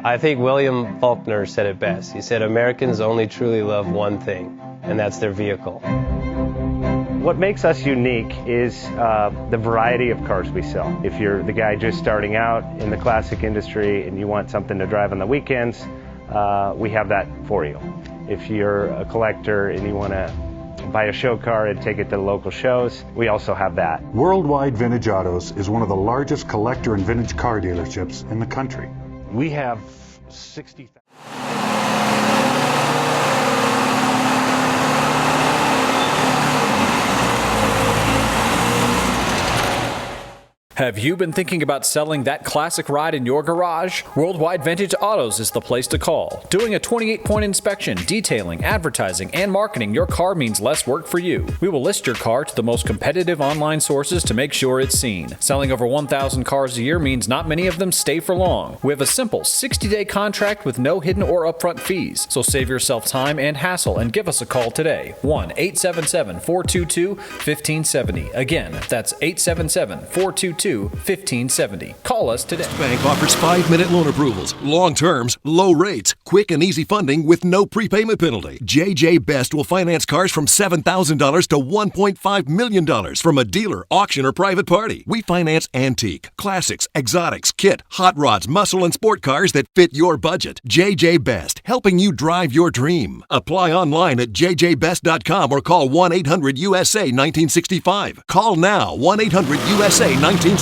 I think William Faulkner said it best. He said, Americans only truly love one thing, and that's their vehicle. What makes us unique is the variety of cars we sell. If you're the guy just starting out in the classic industry and you want something to drive on the weekends, we have that for you. If you're a collector and you want to buy a show car and take it to the local shows, we also have that. Worldwide Vintage Autos is one of the largest collector and vintage car dealerships in the country. We have 60,000. Have you been thinking about selling that classic ride in your garage? Worldwide Vintage Autos is the place to call. Doing a 28-point inspection, detailing, advertising, and marketing your car means less work for you. We will list your car to the most competitive online sources to make sure it's seen. Selling over 1,000 cars a year means not many of them stay for long. We have a simple 60-day contract with no hidden or upfront fees. So save yourself time and hassle and give us a call today. 1-877-422-1570. Again, that's 877-422-1570. Call us today. Bank offers 5-minute loan approvals, long terms, low rates, quick and easy funding with no prepayment penalty. JJ Best will finance cars from $7,000 to $1.5 million from a dealer, auction, or private party. We finance antique, classics, exotics, kit, hot rods, muscle, and sport cars that fit your budget. JJ Best, helping you drive your dream. Apply online at jjbest.com or call 1-800-USA-1965. Call now, 1-800-USA-1965.